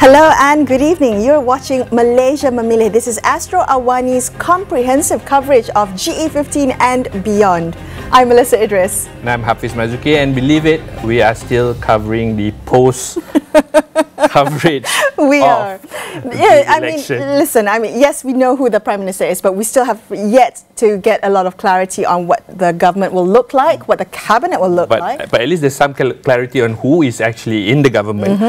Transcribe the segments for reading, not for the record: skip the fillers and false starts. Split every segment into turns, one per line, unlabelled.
Hello and good evening. You're watching Malaysia Memilih. This is Astro AWANI's comprehensive coverage of GE-15 and beyond. I'm Melisa Idris.
And I'm Hafiz Marzukhi, and believe it, we are still covering the post-coverage
We are.
Yeah,
I mean, listen, yes, we know who the Prime Minister is, but we still have yet to get a lot of clarity on what the government will look like, what the cabinet will look like.
But at least there's some clarity on who is actually in the government.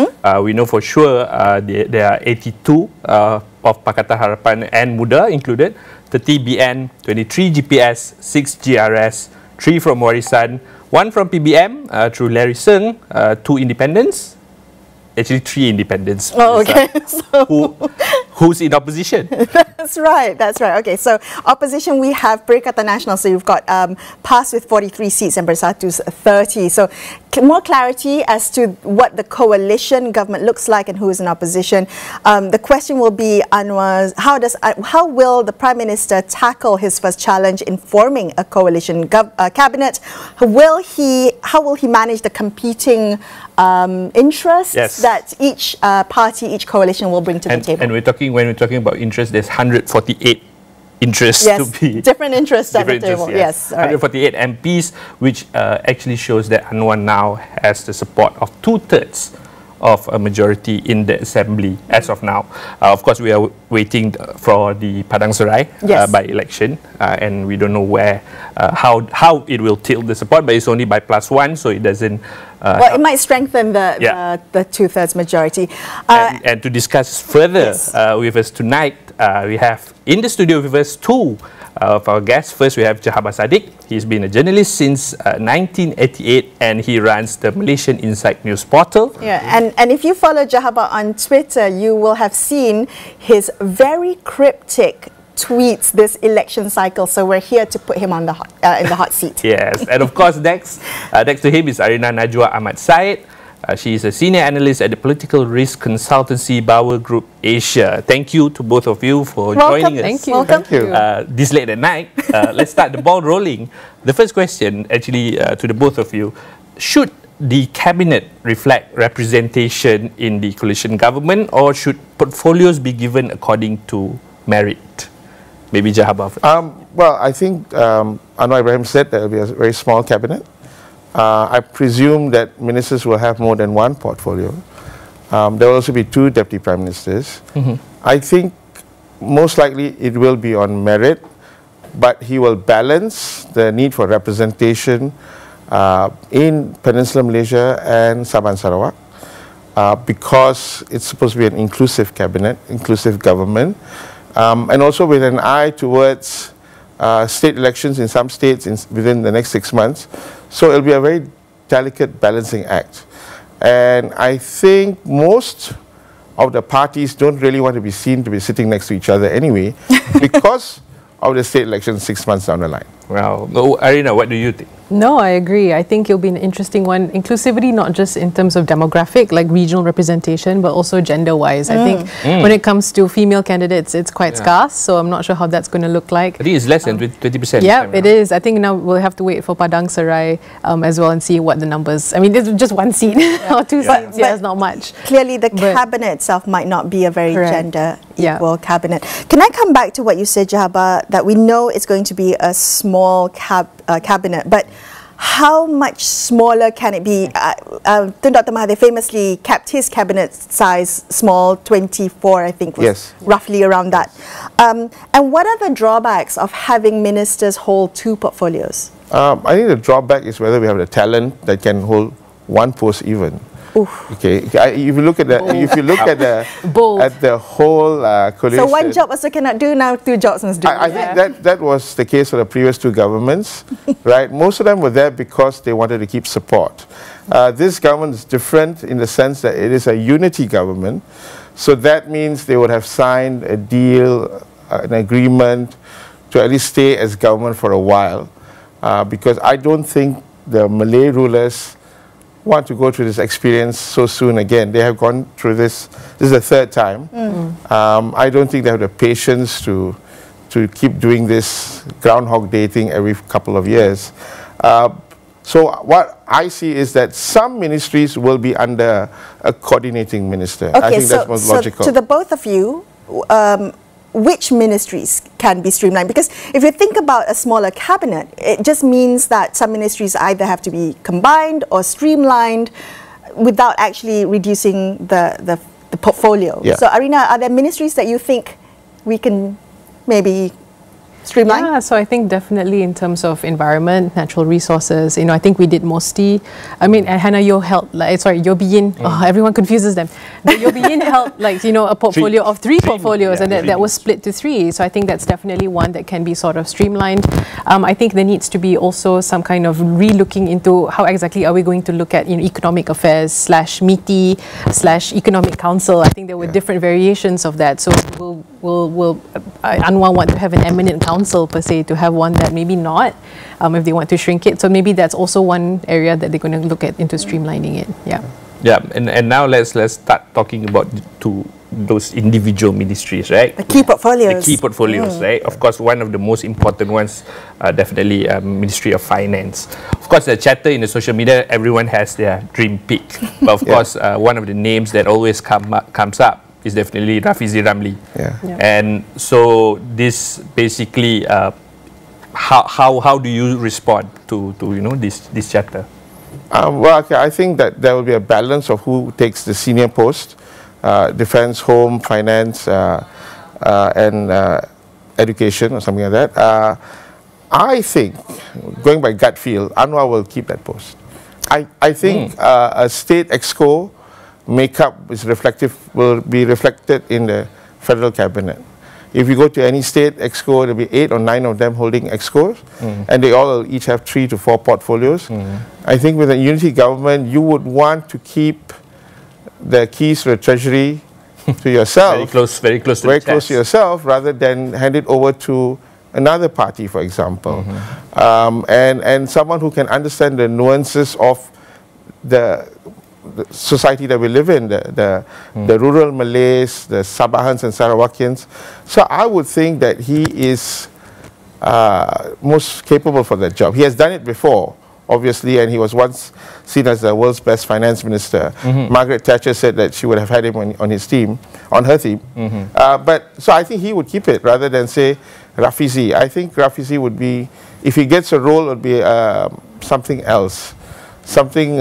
We know for sure there are 82 of Pakatan Harapan and Muda included, 30 BN, 23 GPS, 6 GRS, 3 from Warisan, 1 from PBM through Larry Seng, 2 independents. Actually, 3 independents.
Oh, okay.
Who's in opposition?
That's right. Okay, so opposition, we have Perikatan Nasional. So you've got PAS with 43 seats and Bersatu's 30. So more clarity as to what the coalition government looks like and who is in opposition. The question will be, Anwar, how will the Prime Minister tackle his first challenge in forming a coalition cabinet? How will he manage the competing interests that each party, each coalition will bring to the table?
And when we're talking about interest, there's 148 interests to be
different interests at the table. Yes,
148 MPs, which actually shows that Anwar now has the support of 2/3 of a majority in the assembly as of now. Of course, we are waiting for the Padang Serai by-election, and we don't know where, how it will tilt the support, but it's only by +1, so it doesn't.
Well, it might strengthen the 2/3 majority.
And to discuss further with us tonight, we have in the studio with us 2 of our guests. First, we have Jahabar Sadiq. He's been a journalist since 1988, and he runs the Malaysian Insight News portal.
Yeah, and if you follow Jahabar on Twitter, you will have seen his very cryptic tweets this election cycle. So we're here to put him on the in the hot seat.
Yes, and of course, next to him is Arinah Najwa Ahmad Said. She is a senior analyst at the political risk consultancy Bauer Group Asia. Thank you to both of you for joining us.
Thank you.
Thank you.
This late at night. Let's start the ball rolling. The first question, actually, to the both of you: should the cabinet reflect representation in the coalition government, or should portfolios be given according to merit? Maybe Jahabar.
Well, I think Anwar Ibrahim said there will be a very small cabinet. I presume that ministers will have more than one portfolio. There will also be 2 deputy prime ministers. I think most likely it will be on merit, but he will balance the need for representation in Peninsular Malaysia and Sabah and Sarawak because it's supposed to be an inclusive cabinet, inclusive government, and also with an eye towards state elections in some states within the next 6 months. So it'll be a very delicate balancing act. And I think most of the parties don't really want to be seen to be sitting next to each other anyway because of the state elections 6 months down the line.
Well, Arinah, what do you think?
No, I agree. I think it'll be an interesting one. Inclusivity, not just in terms of demographic, like regional representation, but also gender-wise. I think when it comes to female candidates, it's quite scarce, so I'm not sure how that's going to look like.
I think it's less than 20%.
Yeah, it is. I think now we'll have to wait for Padang Serai as well and see what the numbers. I mean, it's just 1 seat or 2 seats. Yeah, it's not much.
Clearly, the cabinet itself might not be a very gender-equal cabinet. Can I come back to what you said, Jahabar, that we know it's going to be a small cabinet, but how much smaller can it be? Tun Dr. Mahathir famously kept his cabinet size small, 24 I think was roughly around that. And what are the drawbacks of having ministers hold 2 portfolios?
I think the drawback is whether we have the talent that can hold 1 post even. Okay. If you look at the whole coalition.
So 1 job also cannot do, now 2 jobs must do.
I think that was the case for the previous 2 governments, right? Most of them were there because they wanted to keep support. This government is different in the sense that it is a unity government, so that means they would have signed a deal, an agreement to at least stay as government for a while, because I don't think the Malay rulers want to go through this experience so soon again. They have gone through this. This is the 3rd time. I don't think they have the patience to keep doing this groundhog day thing every couple of years. So what I see is that some ministries will be under a coordinating minister.
Okay,
I think that's most logical.
So to the both of you, which ministries can be streamlined? Because if you think about a smaller cabinet, it just means that some ministries either have to be combined or streamlined without actually reducing the portfolio.
Yeah.
So Arinah, are there ministries that you think we can maybe streamline?
Yeah, so I think definitely in terms of environment, natural resources, I think we did mostly. I mean, Hannah, you held, Yobiyin, everyone confuses them. But Yobiyin held, a portfolio of three portfolios, and that was split to three. So I think that's definitely one that can be sort of streamlined. I think there needs to be also some kind of re-looking into how exactly are we going to look at economic affairs / MITI / economic council. I think there were different variations of that. So will Anwar want to have an eminent council per se, to have one that maybe not, if they want to shrink it. So maybe that's also one area that they're going to look at into streamlining it. Yeah.
Yeah, and now let's start talking about those individual ministries, right?
The key portfolios.
The key portfolios, right? Of course, one of the most important ones, definitely Ministry of Finance. Of course, the chatter in the social media, everyone has their dream pick. But of course, one of the names that always comes up is definitely Rafizi Ramli. And so this basically, how do you respond to this chatter?
Well, okay, I think that there will be a balance of who takes the senior post, defense, home, finance, and education or something like that. I think, going by gut feel, Anwar will keep that post. I think a state exco makeup will be reflected in the federal cabinet. If you go to any state exco, there will be 8 or 9 of them holding excos, and they all each have 3 to 4 portfolios. I think with a unity government, you would want to keep the keys to the treasury to yourself,
very close
to yourself, rather than hand it over to another party, for example, and someone who can understand the nuances of the society that we live in, the rural Malays, the Sabahans and Sarawakians. So I would think that he is most capable for that job. He has done it before, obviously, and he was once seen as the world's best finance minister. Margaret Thatcher said that she would have had him on her team. But so I think he would keep it rather than say Rafizi. I think Rafizi would be, if he gets a role, it would be something else, something.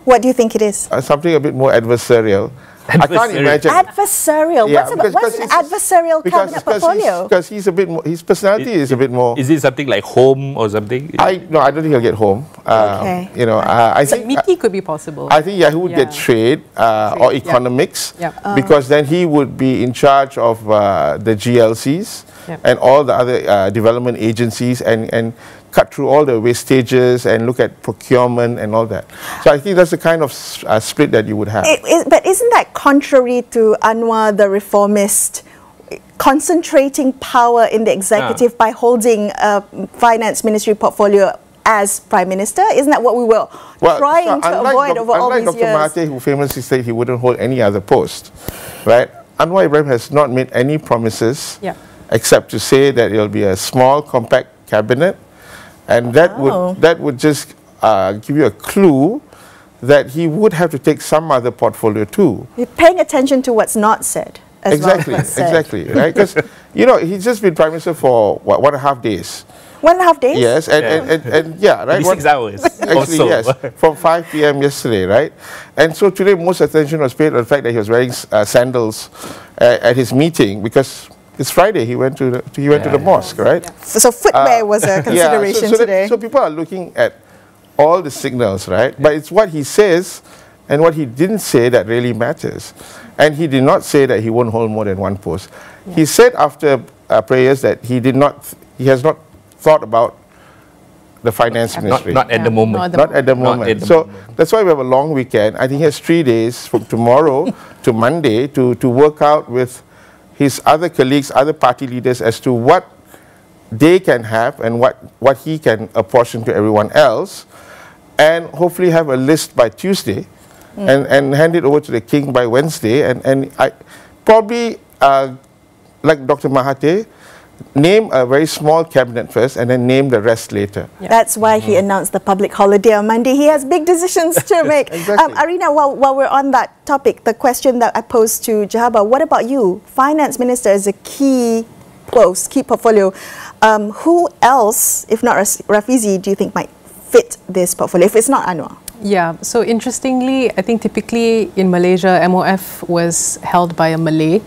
What do you think it is?
Something a bit more adversarial. I can't imagine.
Adversarial?
Yeah,
what's an adversarial cabinet portfolio?
Because he's a bit more, his personality is a bit more.
Is it something like home or something?
No, I don't think he'll get home.
Okay.
I think
MITI could be possible.
I think he would get trade or economics, because then he would be in charge of the GLCs and all the other development agencies and cut through all the wastages and look at procurement and all that. So I think that's the kind of split that you would have.
But isn't that contrary to Anwar, the reformist, concentrating power in the executive by holding a finance ministry portfolio as Prime Minister? Isn't that what we were trying to avoid over all these
Dr.
years?
Mahathir, who famously said he wouldn't hold any other post, right? Anwar Ibrahim has not made any promises except to say that it will be a small, compact cabinet. And that would just give you a clue that he would have to take some other portfolio too.
You're paying attention to what's not said.
Exactly, right? Because, he's just been Prime Minister for, 1.5 days.
1.5 days?
Yes, and yeah, right?
36 hours.
Actually, yes, from 5 p.m. yesterday, right? And so today most attention was paid on the fact that he was wearing sandals at his meeting, because it's Friday. He went to the mosque, right?
So footwear was a consideration today.
So people are looking at all the signals, right? But it's what he says and what he didn't say that really matters. And he did not say that he won't hold more than one post. He said after prayers that he has not thought about the finance ministry.
Not at the moment.
Not at the moment. So that's why we have a long weekend. I think he has 3 days from tomorrow to Monday to work out with his other colleagues, other party leaders, as to what they can have and what he can apportion to everyone else, and hopefully have a list by Tuesday and hand it over to the king by Wednesday. And I probably, like Dr. Mahathir, name a very small cabinet first and then name the rest later.
Yeah. That's why he announced the public holiday on Monday. He has big decisions to make.
Exactly.
Arinah, while we're on that topic, the question that I posed to Jahabar, what about you? Finance Minister is a key post, key portfolio. Who else, if not Rafizi, do you think might fit this portfolio, if it's not Anwar?
Yeah, so interestingly, I think typically in Malaysia, MOF was held by a Malay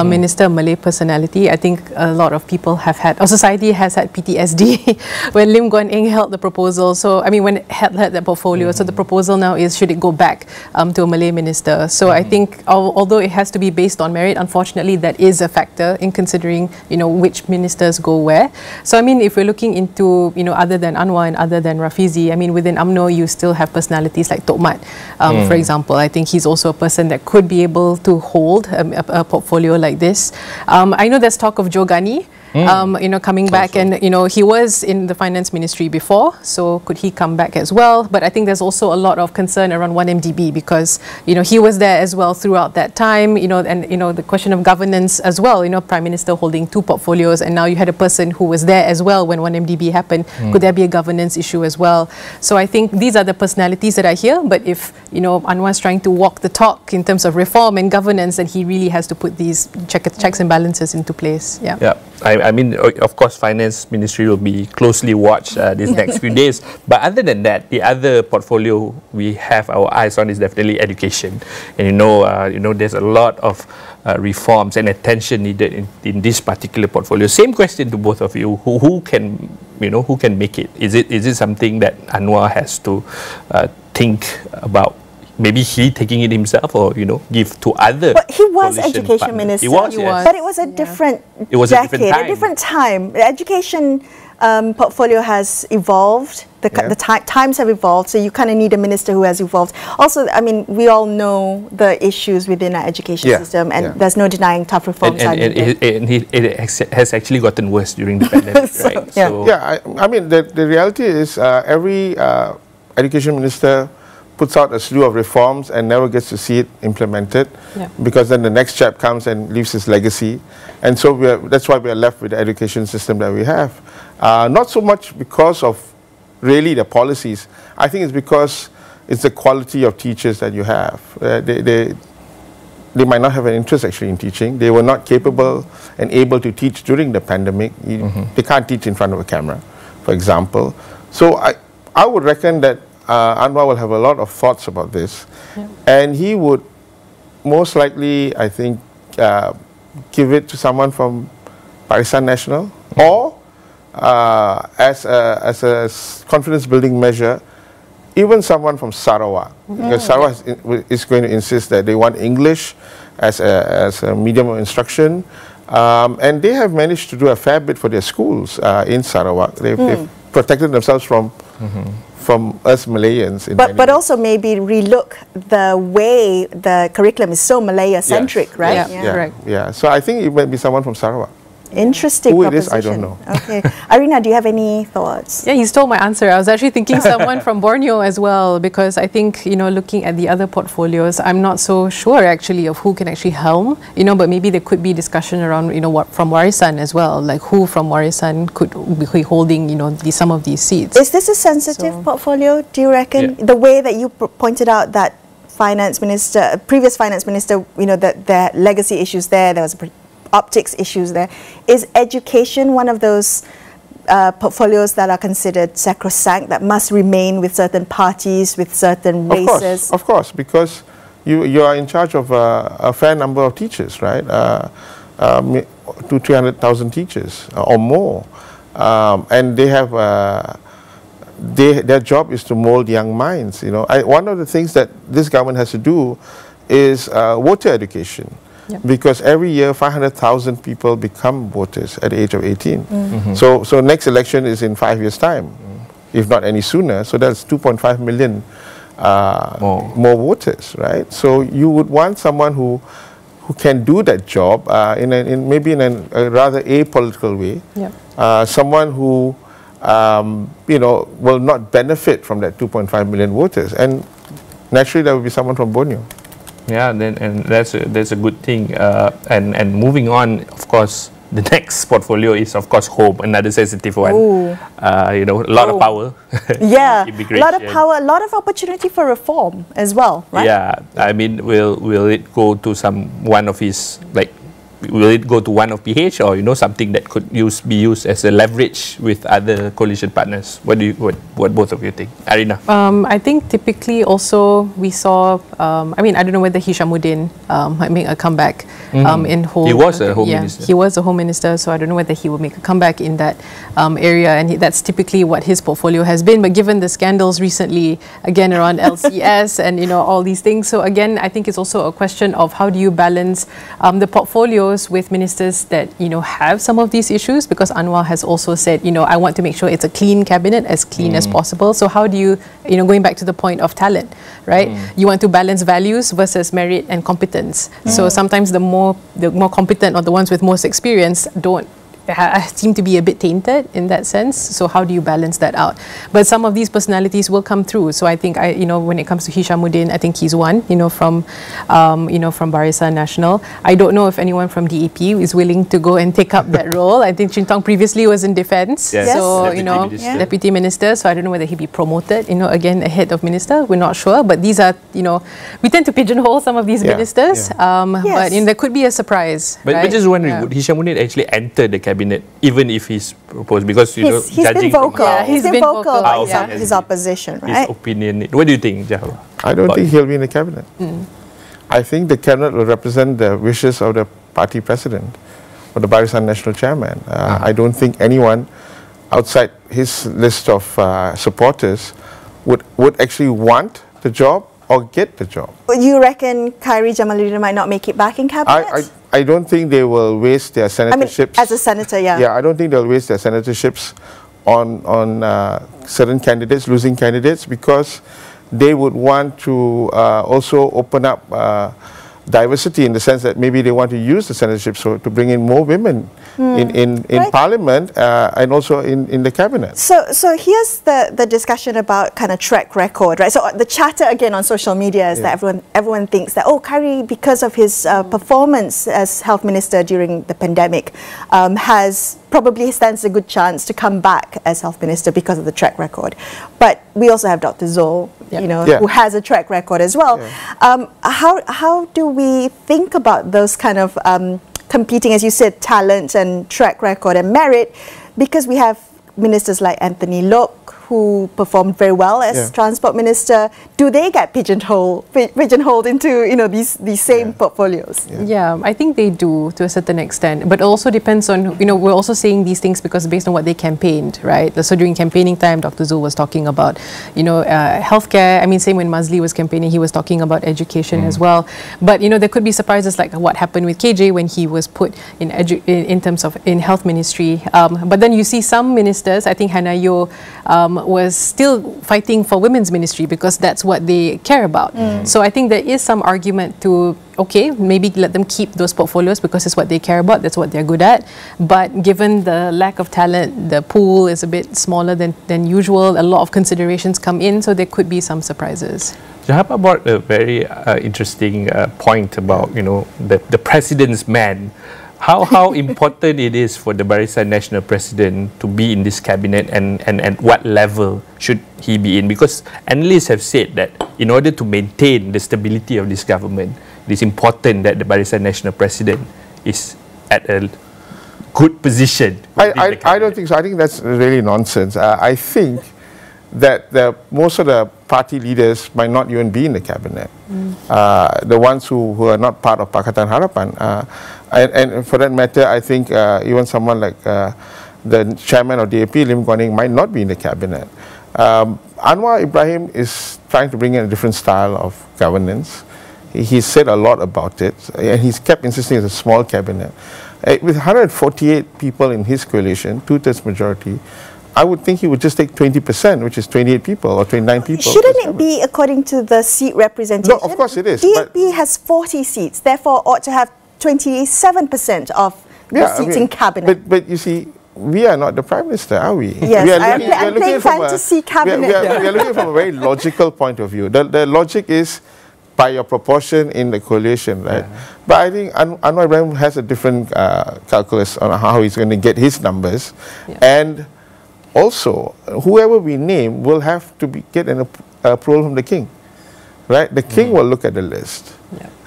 minister, Malay personality. I think a lot of people have had, or society has had PTSD when Lim Guan Eng held the proposal. So, I mean, when it had the portfolio, so the proposal now is, should it go back to a Malay minister? So I think, although it has to be based on merit, unfortunately, that is a factor in considering, you know, which ministers go where. So, I mean, if we're looking into, you know, other than Anwar and other than Rafizi, I mean, within UMNO, you still have personalities like Tok Mat, for example. I think he's also a person that could be able to hold a portfolio like this. I know there's talk of Jogani, you know, coming back, and you know, he was in the finance ministry before, so could he come back as well? But I think there's also a lot of concern around 1MDB because, you know, he was there as well throughout that time, you know, and you know, the question of governance as well, you know, Prime Minister holding two portfolios, and now you had a person who was there as well when 1MDB happened. Could there be a governance issue as well? So I think these are the personalities that I hear, but if, you know, Anwar's trying to walk the talk in terms of reform and governance, then he really has to put these checks and balances into place. Yeah.
Yeah. I mean, of course, Finance Ministry will be closely watched these next few days. But other than that, the other portfolio we have our eyes on is definitely education. And you know, there's a lot of reforms and attention needed in this particular portfolio. Same question to both of you: who can, you know, who can make it? Is it something that Anwar has to think about? Maybe he taking it himself, or you know, give to other.
But he was education minister.
He was,
yes. But it was a different decade, a different time. The education portfolio has evolved. The times have evolved, so you kind of need a minister who has evolved. Also, I mean, we all know the issues within our education system, and there's no denying tough reforms.
And it has actually gotten worse during the pandemic, right?
So, I mean, the reality is every education minister puts out a slew of reforms and never gets to see it implemented, because then the next chap comes and leaves his legacy. And so that's why we are left with the education system that we have. Not so much because of really the policies. I think it's because it's the quality of teachers that you have. They might not have an interest actually in teaching. They were not capable and able to teach during the pandemic. They can't teach in front of a camera, for example. So I would reckon that Anwar will have a lot of thoughts about this, and he would most likely, I think, give it to someone from Barisan National, or as a confidence-building measure, even someone from Sarawak, because Sarawak is going to insist that they want English as a medium of instruction, and they have managed to do a fair bit for their schools in Sarawak. They've protected themselves from us Malayans.
But also maybe relook the way the curriculum is so Malaya-centric, right?
Yeah. So I think it might be someone from Sarawak.
Interesting
Who
proposition.
it is, I don't know.
Okay. Arinah, do you have any thoughts?
Yeah, he stole my answer. I was actually thinking someone from Borneo as well, because I think, you know, looking at the other portfolios, I'm not so sure actually of who can actually helm, you know, but maybe there could be discussion around, you know, what from Warisan as well, like who from Warisan could be holding, you know, some of these seats.
Is this a sensitive portfolio, do you reckon? The way that you pointed out that previous finance minister, you know, that there legacy issues there was optics issues there. Is education one of those portfolios that are considered sacrosanct, that must remain with certain parties, with certain races?
Of course, because you are in charge of a fair number of teachers, right? 200,000-300,000 teachers or more, and they have their job is to mold young minds. You know, one of the things that this government has to do is voter education. Because every year 500,000 people become voters at the age of 18. So next election is in 5 years' time, if not any sooner. So that's 2.5 million more voters, right? So you would want someone who can do that job maybe in a rather apolitical way. Someone who you know, will not benefit from that 2.5 million voters, and naturally that would be someone from Borneo.
Yeah, and that's a good thing. And moving on, of course, The next portfolio is, of course, home, another sensitive one. You know, a lot of power.
Yeah, a lot of power, a lot of opportunity for reform as well, right?
Yeah, I mean, will it go to one of his, like, will it go to one of PH, or, you know, something that could be used as a leverage with other coalition partners? What both of you think? Arinah?
I think typically also we saw, I mean, I don't know whether Hishamuddin might make a comeback in home.
He was a home minister.
He was a home minister, so I don't know whether he will make a comeback in that area, and that's typically what his portfolio has been. But given the scandals recently, again, around LCS and, you know, all these things, so again, I think it's also a question of how do you balance the portfolio with ministers that, you know, have some of these issues, because Anwar has also said, you know, I want to make sure it's a clean cabinet, as clean as possible. So how do you, you know, going back to the point of talent, right? You want to balance values versus merit and competence. So sometimes the more competent, or the ones with most experience, seem to be a bit tainted in that sense. So how do you balance that out? But some of these personalities will come through. So I think, you know, when it comes to Hishamuddin, I think he's one, you know, from Barisan National. I don't know if anyone from DAP is willing to go and take up that role. I think Chintong previously was in defence,
yes.
So
Deputy
you know,
Minister.
Deputy Minister. So I don't know whether he'd be promoted, you know, again ahead of Minister. We're not sure. But these are, you know, we tend to pigeonhole some of these ministers. But you know, there could be a surprise.
But just wondering, would Hishamuddin actually enter the cabinet, even if he's proposed? Because, you know,
he's
judging
been vocal.
from
He's been vocal about
yeah.
his opposition, right?
His opinion. What do you think, Jahabar?
I don't think he'll be in the cabinet. I think the cabinet will represent the wishes of the party president, or the Barisan National Chairman. I don't think anyone outside his list of supporters would actually want the job or get the job.
You reckon Khairi Jamaluddin might not make it back in cabinet?
I don't think they will waste their senatorships.
I mean, as a senator, yeah.
Yeah, I don't think they'll waste their senatorships on certain candidates, losing candidates, because they would want to also open up diversity, in the sense that maybe they want to use the senatorship to bring in more women in right. Parliament and also in the cabinet.
So here's the discussion about kind of track record, right? So the chatter again on social media is that everyone thinks that, oh, Khairi, because of his performance as health minister during the pandemic, probably stands a good chance to come back as health minister because of the track record. But we also have Dr. Zul, you know, who has a track record as well. How do we think about those kind of competing, as you said, talent and track record and merit, because we have ministers like Anthony Lok, who performed very well as transport minister? Do they get pigeonholed into, you know, these same portfolios?
Yeah, I think they do to a certain extent, but it also depends on, you know, we're also saying these things because based on what they campaigned, right? So during campaigning time, Dr. Zul was talking about, you know, healthcare. I mean, same when Mazli was campaigning, he was talking about education as well. But, you know, there could be surprises like what happened with KJ when he was put in terms of in health ministry. But then you see some ministers, I think Hanayo was still fighting for women's ministry because that's what they care about. So I think there is some argument to, okay, maybe let them keep those portfolios because it's what they care about, that's what they're good at. But given the lack of talent, the pool is a bit smaller than usual, a lot of considerations come in, so there could be some surprises.
Jahabar brought a very interesting point about, you know, the president's man. How important it is for the Barisan National President to be in this cabinet, and at what level should he be in? Because analysts have said that in order to maintain the stability of this government, it is important that the Barisan National President is at a good position.
I don't think so. I think that's really nonsense. I think that most of the party leaders might not even be in the cabinet. The ones who are not part of Pakatan Harapan. And for that matter, I think even someone like the chairman of DAP, Lim Guan Eng, might not be in the cabinet. Anwar Ibrahim is trying to bring in a different style of governance. He said a lot about it, and he's kept insisting it's a small cabinet. With 148 people in his coalition, 2/3 majority, I would think he would just take 20%, which is 28 people or 29 people.
Shouldn't it be according to the seat representation?
No, of course it is.
DAP has 40 seats, therefore ought to have 27% of the seats in cabinet.
But you see, we are not the Prime Minister, are we?
Yes, I'm playing fantasy cabinet.
We are looking from a very logical point of view. The logic is, by your proportion in the coalition, right? But I think Anwar Ibrahim has a different calculus on how he's going to get his numbers, and also whoever we name will have to get an approval from the king, right? The king will look at the list,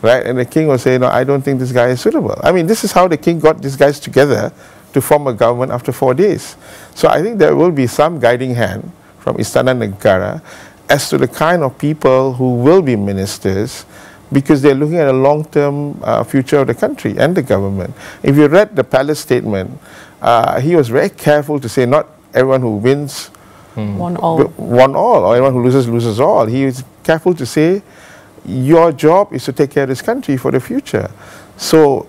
right? And the king will say, no, I don't think this guy is suitable. I mean, this is how the king got these guys together to form a government after 4 days. So I think there will be some guiding hand from Istana Negara as to the kind of people who will be ministers, because they're looking at a long-term future of the country and the government. If you read the palace statement, he was very careful to say not everyone who wins won all, or everyone who loses, loses all. He was careful to say, your job is to take care of this country for the future. So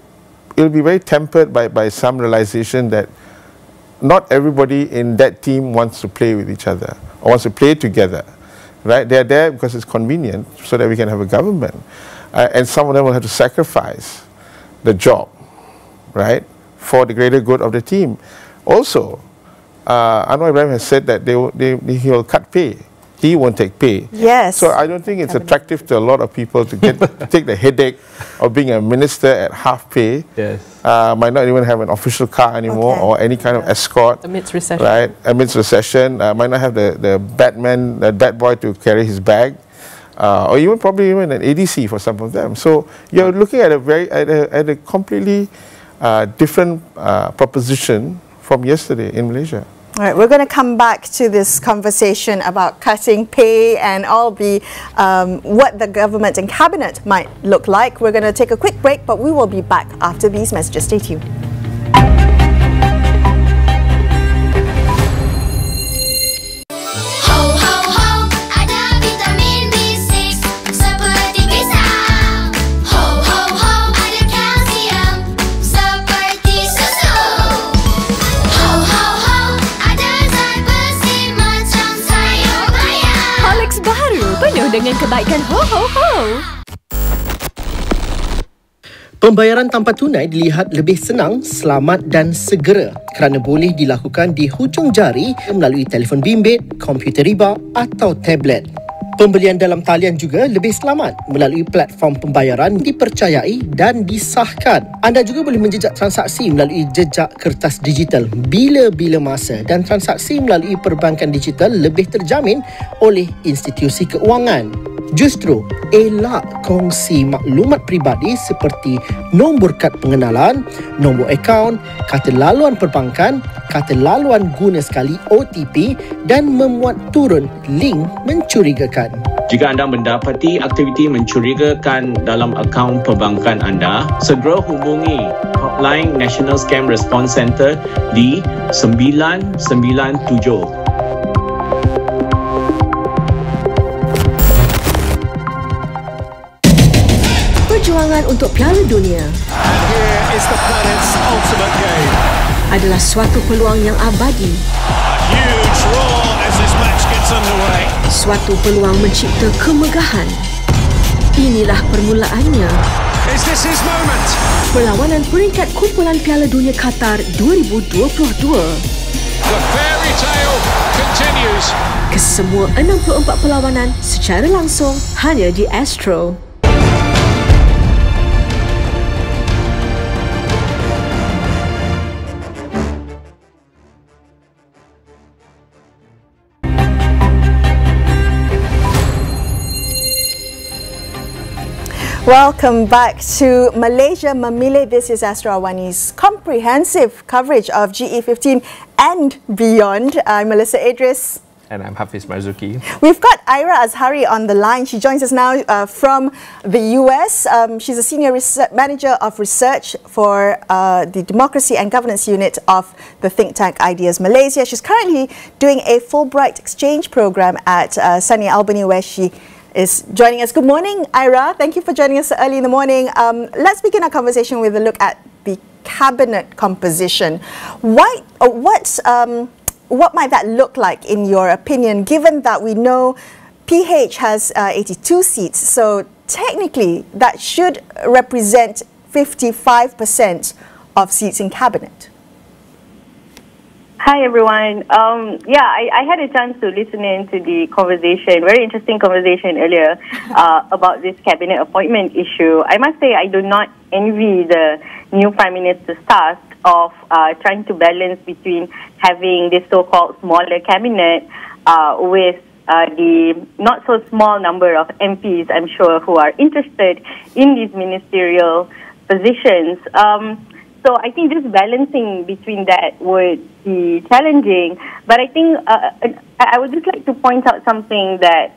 it'll be very tempered by some realization that not everybody in that team wants to play with each other or wants to play together, right? They're there because it's convenient so that we can have a government. And some of them will have to sacrifice the job, right, for the greater good of the team. Also, Anwar Ibrahim has said that he will cut pay. He won't take pay.
Yes.
So I don't think it's attractive to a lot of people to take the headache of being a minister at half pay.
Yes.
Might not even have an official car anymore or any kind of escort.
Amidst recession.
Right. Amidst recession. Might not have the bad boy to carry his bag. Or even probably even an ADC for some of them. So you're looking at a completely different proposition from yesterday in Malaysia.
All right, we're going to come back to this conversation about cutting pay and all the what the government and cabinet might look like. We're going to take a quick break, but we will be back after these messages. Stay tuned.
dengan kebaikan ho-ho-ho.
Pembayaran tanpa tunai dilihat lebih senang, selamat dan segera kerana boleh dilakukan di hujung jari melalui telefon bimbit, komputer riba atau tablet. Pembelian dalam talian juga lebih selamat melalui platform pembayaran dipercayai dan disahkan. Anda juga boleh menjejak transaksi melalui jejak kertas digital bila-bila masa, dan transaksi melalui perbankan digital lebih terjamin oleh institusi keuangan. Justru, elak kongsi maklumat peribadi seperti nombor kad pengenalan, nombor akaun, kata laluan perbankan, kata laluan guna sekali OTP dan memuat turun link mencurigakan.
Jika anda mendapati aktiviti mencurigakan dalam akaun perbankan anda, segera hubungi hotline National Scam Response Center di 997.
Perjuangan untuk Piala Dunia adalah suatu peluang yang abadi. Suatu peluang mencipta kemegahan. Inilah permulaannya. Perlawanan peringkat kumpulan Piala Dunia Qatar 2022. Kesemua 64 perlawanan secara langsung hanya di Astro.
Welcome back to Malaysia Memilih. This is Astro AWANI's comprehensive coverage of GE-15 and beyond. I'm Melisa Idris.
And I'm Hafiz Marzukhi.
We've got Ira Azhari on the line. She joins us now from the US. She's a senior manager of research for the Democracy and Governance Unit of the think tank Ideas Malaysia. She's currently doing a Fulbright exchange program at sunny Albany, where she is joining us. Good morning, Ira. Thank you for joining us early in the morning. Let's begin our conversation with a look at the cabinet composition. What might that look like in your opinion, given that we know PH has 82 seats, so technically that should represent 55% of seats in cabinet?
Hi everyone. I had a chance to listen in to the conversation, very interesting conversation earlier about this cabinet appointment issue. I must say I do not envy the new Prime Minister's task of trying to balance between having this so-called smaller cabinet with the not so small number of MPs, I'm sure, who are interested in these ministerial positions. So I think just balancing between that would be challenging. But I think I would just like to point out something that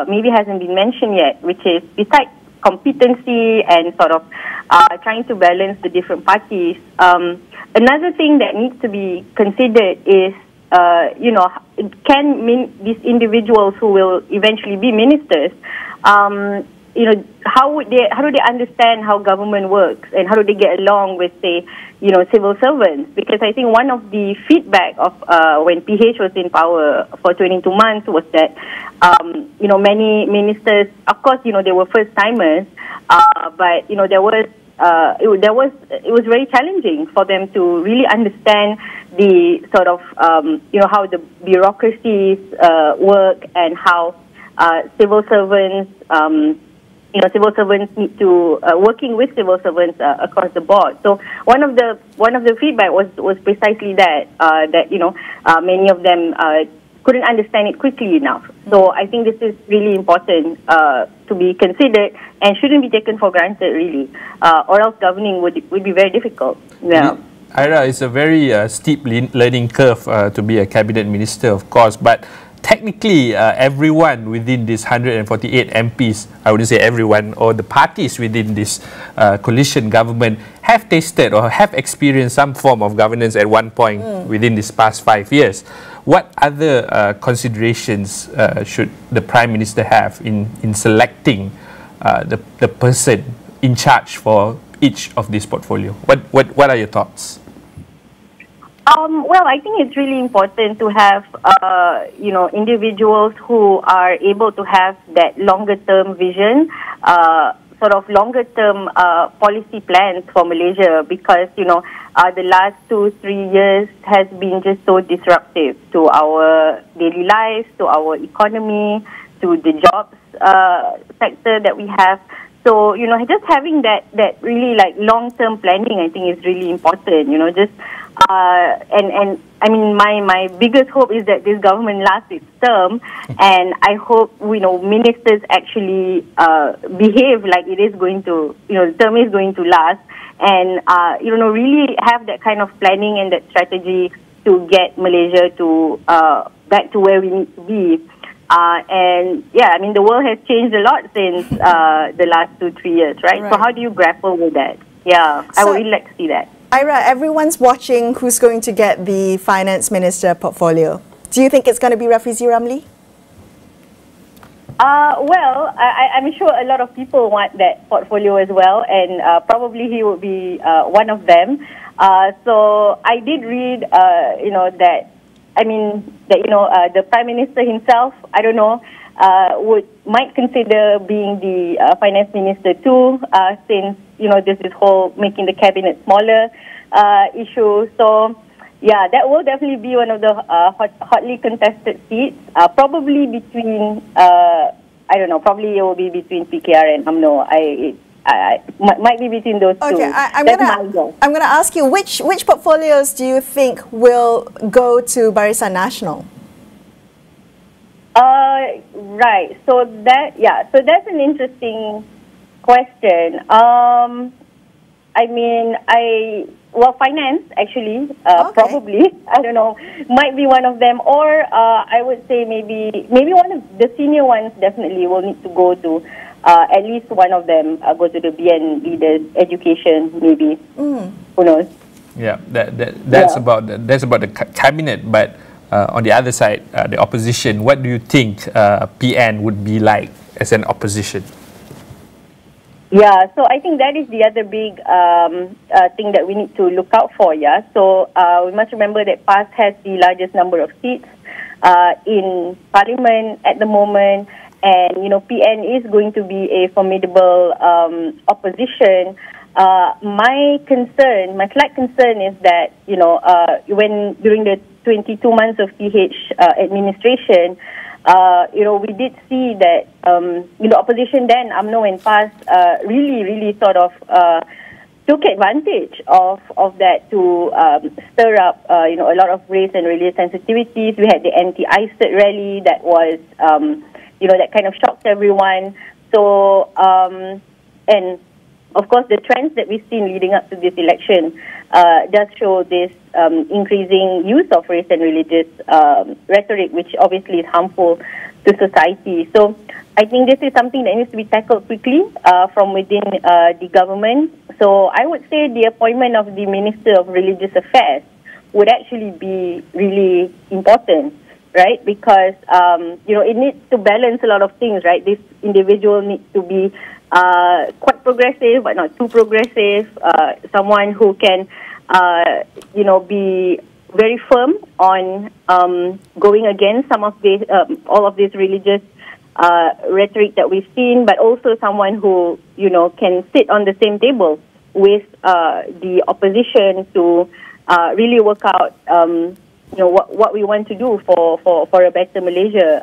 maybe hasn't been mentioned yet, which is besides competency and sort of trying to balance the different parties, another thing that needs to be considered is, can these individuals who will eventually be ministers, how do they understand how government works, and how do they get along with, say, civil servants? Because I think one of the feedback of when PH was in power for 22 months was that many ministers, of course, they were first timers, but it was very challenging for them to really understand the sort of how the bureaucracies work, and how civil servants civil servants need to working with civil servants across the board. So one of the feedback was precisely that many of them couldn't understand it quickly enough. So I think this is really important to be considered and shouldn't be taken for granted, really, or else governing would be very difficult. Yeah.
Ira, it's a very steep learning curve to be a cabinet minister, of course, but technically, everyone within this 148 MPs, I wouldn't say everyone, or the parties within this coalition government have tasted or have experienced some form of governance at one point within this past 5 years. What other considerations should the Prime Minister have in selecting the person in charge for each of this portfolio? What are your thoughts?
Well, I think it's really important to have, individuals who are able to have that longer-term vision, sort of longer-term policy plans for Malaysia, because, the last 2-3 years has been just so disruptive to our daily lives, to our economy, to the jobs sector that we have. So, just having that really like long-term planning, I think is really important, and I mean, my biggest hope is that this government lasts its term, and I hope, ministers actually behave like it is going to, the term is going to last, and, really have that kind of planning and that strategy to get Malaysia to back to where we need to be. And yeah, I mean, the world has changed a lot since the last 2-3 years, right? So how do you grapple with that? Yeah, I would really like to see that.
Ira, everyone's watching who's going to get the finance minister portfolio. Do you think it's going to be Rafizi Ramli?
Well, I'm sure a lot of people want that portfolio as well, and probably he would be one of them. So I did read, the Prime Minister himself, I don't know, might consider being the finance minister too, since there's this whole making the cabinet smaller issue. So yeah, that will definitely be one of the hotly contested seats. Probably between probably it will be between PKR and UMNO. Might be between those two.
Okay, I'm gonna ask you, which portfolios do you think will go to Barisan Nasional?
Right. So that's an interesting question. Finance actually, probably, I don't know, might be one of them, or I would say maybe one of the senior ones definitely will need to go to. At least one of them go to the BN leaders education, maybe. Who knows?
Yeah, that's about the cabinet. But on the other side, the opposition. What do you think PN would be like as an opposition?
Yeah, so I think that is the other big thing that we need to look out for. Yeah, so we must remember that PAS has the largest number of seats in Parliament at the moment. And, PN is going to be a formidable opposition. My slight concern is that, when during the 22 months of PH administration, we did see that, opposition then, UMNO and PAS, really sort of took advantage of that to stir up, a lot of race and religious sensitivities. We had the anti-ICET rally that was, that kind of shocked everyone. So, and of course, the trends that we've seen leading up to this election does show this increasing use of race and religious rhetoric, which obviously is harmful to society. So I think this is something that needs to be tackled quickly from within the government. So I would say the appointment of the Minister of Religious Affairs would actually be really important, right? Because, it needs to balance a lot of things, right? This individual needs to be quite progressive, but not too progressive. Someone who can, be very firm on going against some of these, all of this religious rhetoric that we've seen, but also someone who, can sit on the same table with the opposition to really work out, what we want to do for a better Malaysia.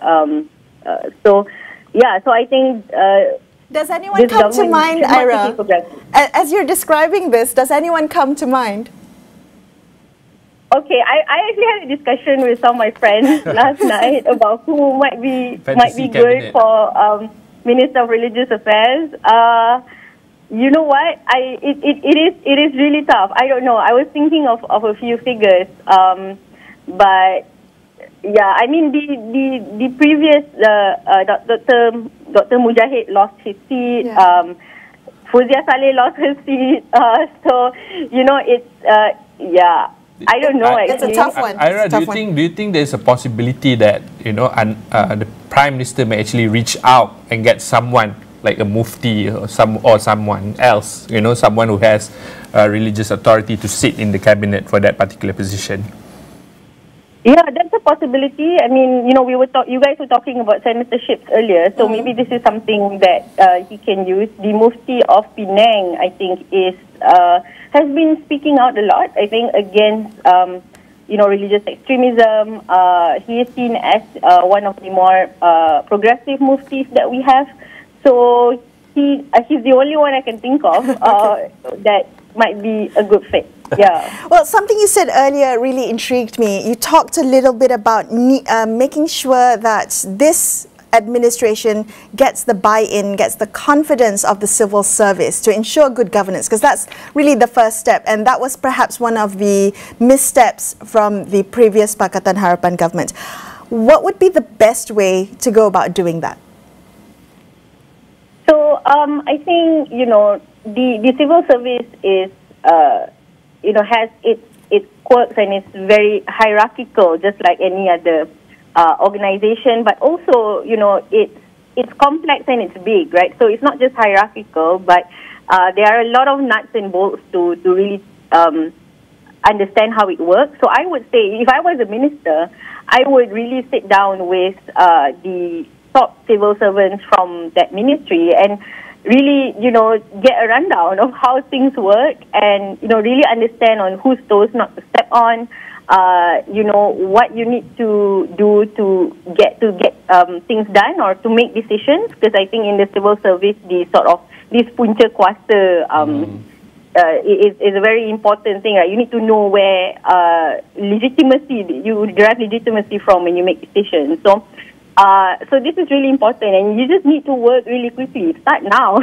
So I think.
Does anyone come to mind, Ira? As you're describing this, does anyone come to mind?
Okay, I actually had a discussion with some of my friends last night about who might be good for Minister of Religious Affairs. You know what? It is really tough. I don't know. I was thinking of a few figures, but yeah, I mean the previous Dr. Mujahid lost his seat. Yeah. Fuzia Saleh lost her seat. So it's I don't know.
It's a tough one.
Ira, do you think there's a possibility that the Prime Minister may actually reach out and get someone like a mufti or someone else, someone who has religious authority to sit in the cabinet for that particular position?
Yeah, that's a possibility. I mean, you guys were talking about senatorships earlier, so maybe this is something that he can use. The Mufti of Penang, I think, has been speaking out a lot, I think, against, religious extremism. He is seen as one of the more progressive muftis that we have. So he's the only one I can think of that might be a good fit. Yeah.
Well, something you said earlier really intrigued me. You talked a little bit about making sure that this administration gets the buy-in, gets the confidence of the civil service to ensure good governance, because that's really the first step, and that was perhaps one of the missteps from the previous Pakatan Harapan government. What would be the best way to go about doing that?
So I think the civil service is has its quirks, and it's very hierarchical, just like any other organization. But also, it's complex and it's big, right? So it's not just hierarchical, but there are a lot of nuts and bolts to really understand how it works. So I would say, if I was a minister, I would really sit down with the top civil servants from that ministry and really, get a rundown of how things work and, really understand on whose toes not to step on, what you need to do to get things done or to make decisions. Because I think in the civil service, this punca kuasa is a very important thing, right? You need to know where you derive legitimacy from when you make decisions. So this is really important, and you just need to work really quickly. Start now,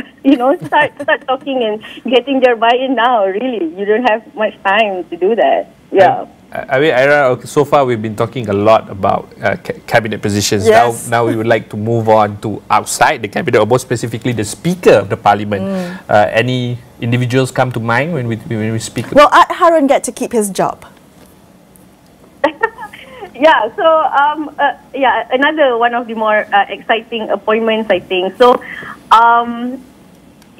start talking and getting their buy-in now. Really, you don't have much time to do that. Yeah.
I mean, Ira, so far we've been talking a lot about cabinet positions.
Yes.
Now we would like to move on to outside the cabinet, or more specifically the Speaker of the Parliament. Any individuals come to mind when we speak?
Will Harun get to keep his job?
Yeah, so another one of the more exciting appointments, I think. So,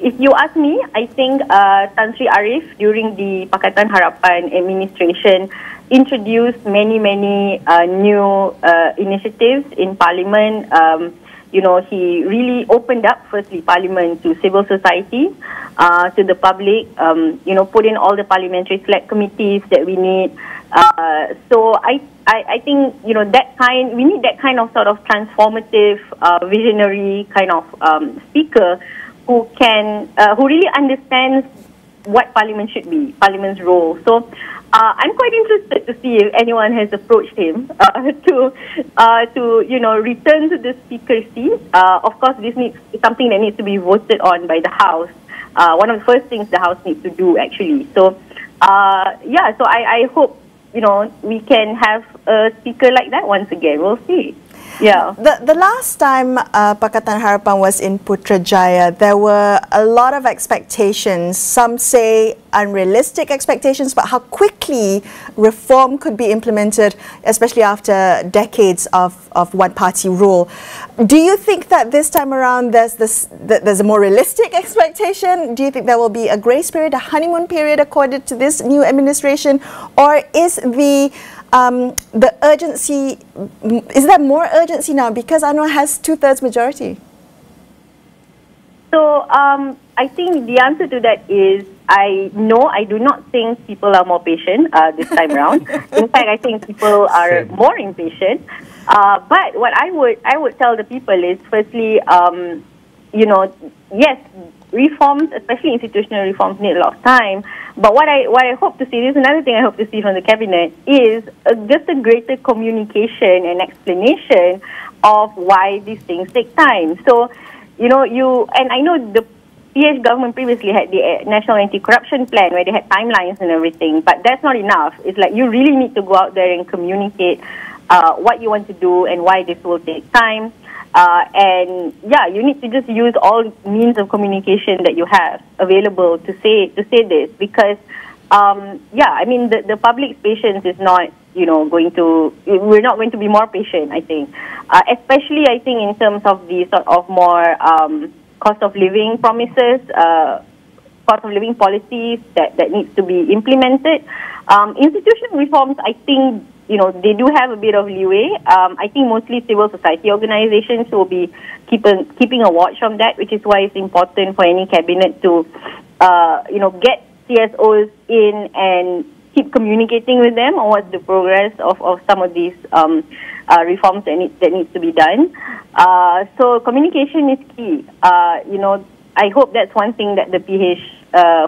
if you ask me, I think Tan Sri Arif during the Pakatan Harapan administration introduced many new initiatives in Parliament. He really opened up, firstly, Parliament to civil society, to the public. Put in all the parliamentary select committees that we need. So I think, you know, we need that kind of sort of transformative, visionary kind of speaker who really understands what Parliament should be, Parliament's role. So I'm quite interested to see if anyone has approached him to you know, return to the speaker seat. Of course, this is something that needs to be voted on by the House. One of the first things the House needs to do, actually. So yeah, so I hope, you know, we can have a speaker like that once again. We'll see. Yeah.
The last time Pakatan Harapan was in Putrajaya, there were a lot of expectations. Some say unrealistic expectations, but how quickly reform could be implemented, especially after decades of one-party rule. Do you think that this time around there's a more realistic expectation? Do you think there will be a grace period, a honeymoon period according to this new administration, or is the urgency, is there more urgency now because Anwar has 2/3 majority?
So I think the answer to that is I do not think people are more patient this time around. In fact, I think people are more impatient. But what I would tell the people is, firstly, you know, yes, reforms, especially institutional reforms, need a lot of time. But what I hope to see, this is another thing I hope to see from the cabinet, is just a greater communication and explanation of why these things take time. So, you know, and I know the PH government previously had the National Anti-Corruption Plan where they had timelines and everything, but that's not enough. It's like you really need to go out there and communicate what you want to do and why this will take time. And yeah, you need to just use all means of communication that you have available to say this, because yeah, I mean the public's patience is not, you know, we're not going to be more patient, I think, especially I think in terms of the sort of more cost of living promises, cost of living policies that needs to be implemented. Institutional reforms, I think, you know, they do have a bit of leeway. I think mostly civil society organizations will be keeping a watch on that, which is why it's important for any cabinet to, you know, get CSOs in and keep communicating with them on what's the progress of some of these reforms that needs to be done. So communication is key. You know, I hope that's one thing that the PH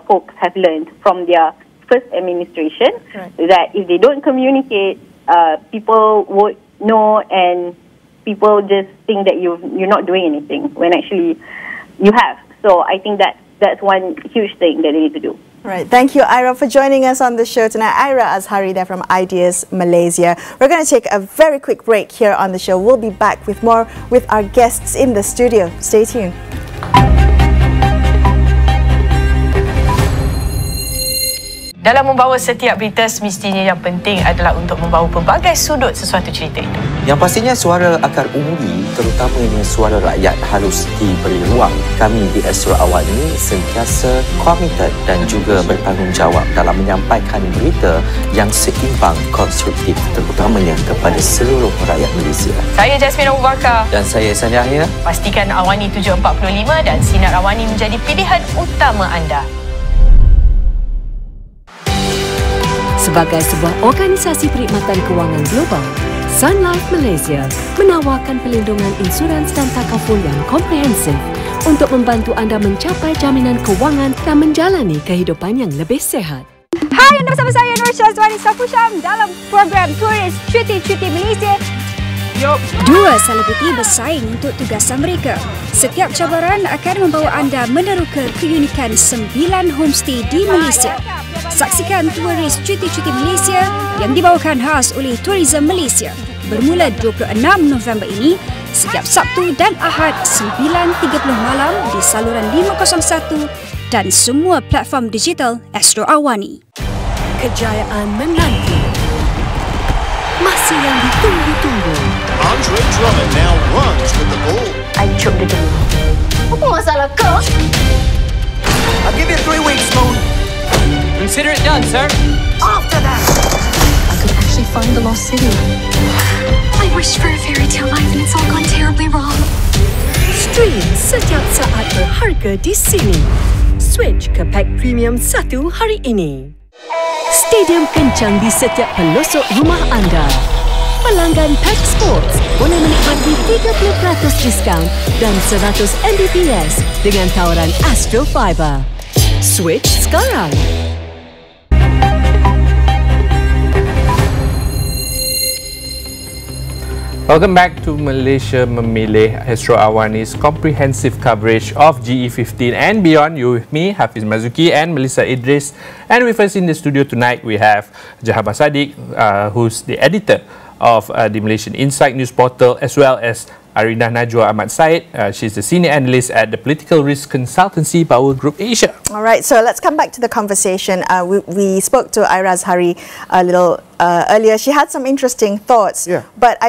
folks have learned from their first administration, right, that if they don't communicate, people won't know, and people just think that you're not doing anything when actually you have. So I think that's one huge thing that they need to do.
Right. Thank you, Ira, for joining us on the show tonight. Ira Azhari there from Ideas Malaysia. We're going to take a very quick break here on the show. We'll be back with more with our guests in the studio. Stay tuned.
Dalam membawa setiap berita, semestinya yang penting adalah untuk membawa pelbagai sudut sesuatu cerita itu.
Yang pastinya suara akar umumi, terutamanya suara rakyat, harus diberi ruang. Kami di Astro AWANI sentiasa komited dan juga bertanggungjawab dalam menyampaikan berita yang seimbang, konstruktif, terutamanya kepada seluruh rakyat Malaysia.
Saya Jasmine Abu Bakar.
Dan saya Ihsan Yahya.
Pastikan AWANI 745 dan Sinar AWANI menjadi pilihan utama anda.
Sebagai sebuah organisasi perkhidmatan kewangan global, Sun Life Malaysia menawarkan pelindungan insurans dan takaful yang komprehensif untuk membantu anda mencapai jaminan kewangan dan menjalani kehidupan yang lebih sehat.
Hai, anda bersama saya Nur Syazwani Safusham dalam program Turis Cuti-Cuti Malaysia. Dua selebriti bersaing untuk tugasan mereka. Setiap cabaran akan membawa anda meneroka keunikan 9 homestay di Malaysia. Saksikan Turis Cuti-Cuti Malaysia yang dibawakan khas oleh Tourism Malaysia bermula 26 November ini setiap Sabtu dan Ahad 9.30 malam di saluran 501 dan semua platform digital Astro AWANI.
Kejayaan menanti. Masih yang ditunggu-tunggu.
Andre Drummond now runs with the ball.
I choke the game.
Apa masalah kau?
I'll give you 3 weeks, Moon.
Consider it done, sir.
After that,
I could actually find the lost city.
I wished for a fairy tale life and it's all gone terribly wrong.
Stream setiap saat berharga di sini. Switch ke pack premium 1 hari ini. stadium kencang di setiap pelosok rumah anda. Pelanggan Pack Sports boleh menikmati 30% diskaun dan 100 Mbps dengan tawaran Astro Fiber. Switch sekarang.
Welcome back to Malaysia Memilih, Astro AWANI's comprehensive coverage of GE-15 and beyond. You with me, Hafiz Marzukhi and Melisa Idris. And with us in the studio tonight, we have Jahabar Sadiq, who's the editor of the Malaysian Insight news portal, as well as Arinah Najwa Ahmad. She's the senior analyst at the political risk consultancy Power Group Asia.
All right, so let's come back to the conversation. We spoke to Ira Azhari a little earlier. She had some interesting thoughts, but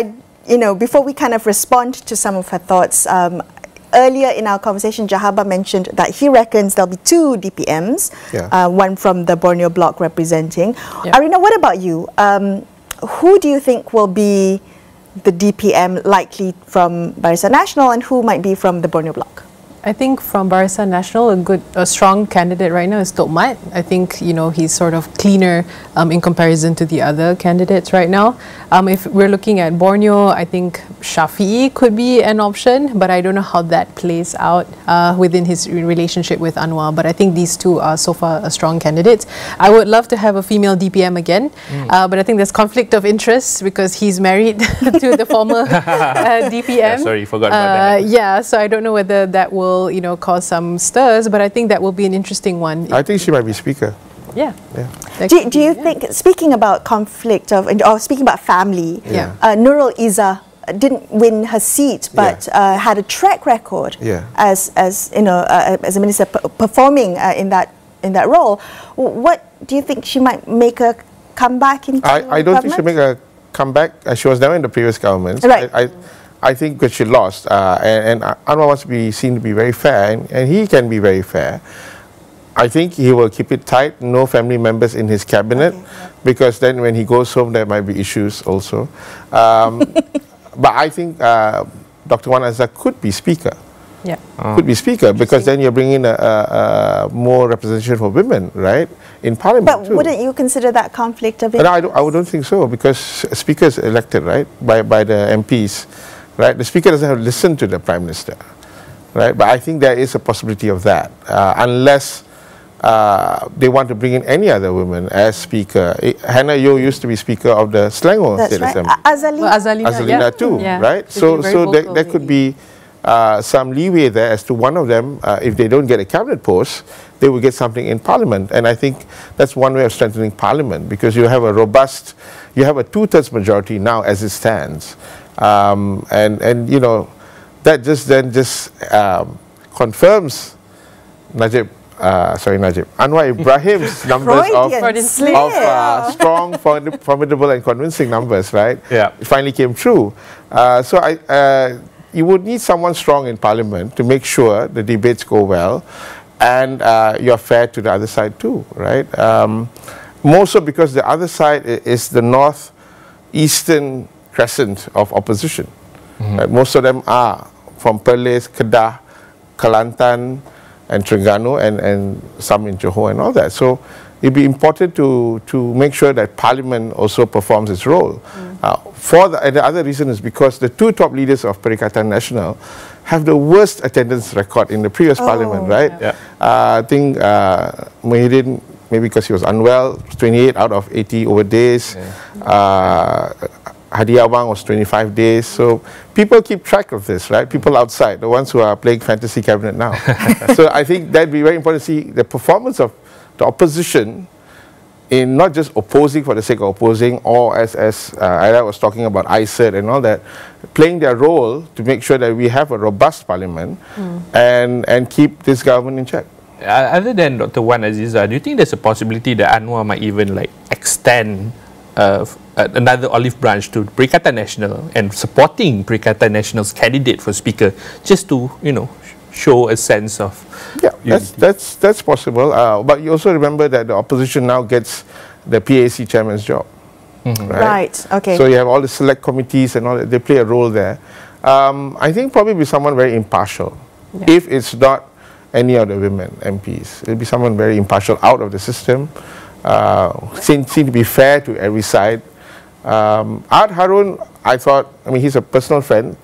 before we kind of respond to some of her thoughts, earlier in our conversation, Jahabar mentioned that he reckons there'll be 2 DPMs, one from the Borneo bloc representing. Arinah, what about you? Who do you think will be the DPM likely from Barisan Nasional, and who might be from the Borneo bloc?
I think from Barisan Nasional, a strong candidate right now is Tok Mat. I think, he's sort of cleaner in comparison to the other candidates right now. If we're looking at Borneo, I think Shafi'i could be an option, but I don't know how that plays out within his relationship with Anwar. But I think these two are so far strong candidates. I would love to have a female DPM again, but I think there's conflict of interest because he's married to the former DPM.
Sorry, forgot about that.
Yeah, so I don't know whether that will cause some stirs, but I think that will be an interesting one.
I think she might be speaker.
Yeah.
Do you think, speaking about conflict or speaking about family, Nurul Izzah didn't win her seat, but had a track record as a minister performing in that role. What do you think, she might make a comeback into
I don't think she'll make a comeback. She was never in the previous government.
Right.
I think because she lost, and Anwar wants to be seen to be very fair, and he can be very fair. I think he will keep it tight, no family members in his cabinet, because then when he goes home, there might be issues also. But I think Dr. Wan Azhar could be speaker. Could be speaker, because then you're bringing more representation for women, right, in parliament.
But wouldn't you consider that conflict of interest?
No, I don't think so, because speaker is elected, right, by the MPs. Right, the speaker doesn't have to listen to the prime minister, right? But I think there is a possibility of that, unless they want to bring in any other women as speaker. Hannah Yeoh used to be speaker of the Selangor State Assembly. Azalina too, right? So there could be some leeway there as to one of them, if they don't get a cabinet post, they will get something in parliament. And I think that's one way of strengthening parliament, because you have a 2/3 majority now as it stands. And that just confirms Anwar Ibrahim's numbers of strong, formidable and convincing numbers, right?
Yeah.
It finally came true. So you would need someone strong in parliament to make sure the debates go well, and you're fair to the other side too, right? More so because the other side is the northeastern crescent of opposition. Right? Most of them are from Perlis, Kedah, Kelantan and Terengganu, and some in Johor and all that. So it'd be important to make sure that Parliament also performs its role. And the other reason is because the 2 top leaders of Perikatan Nasional have the worst attendance record in the previous Parliament, right? I think Muhyiddin, maybe because he was unwell, 28 out of 80 over days. Hadi Awang was 25 days. So people keep track of this, right? People outside, the ones who are playing fantasy cabinet now. So I think that'd be very important to see the performance of the opposition in not just opposing for the sake of opposing, or as Ira was talking about ISET and all that, playing their role to make sure that we have a robust parliament and keep this government in check.
Other than Dr. Wan Azizah, do you think there's a possibility that Anwar might even extend another olive branch to Perikatan Nasional and supporting Perikatan Nasional's candidate for speaker, just to show a sense of
that's possible. But you also remember that the opposition now gets the PAC chairman's job,
right? Okay.
So you have all the select committees and all that. They play a role there. I think probably be someone very impartial. If it's not any of the women MPs, it'll be someone very impartial out of the system. seem to be fair to every side. Art Harun, I thought, I mean, he's a personal friend.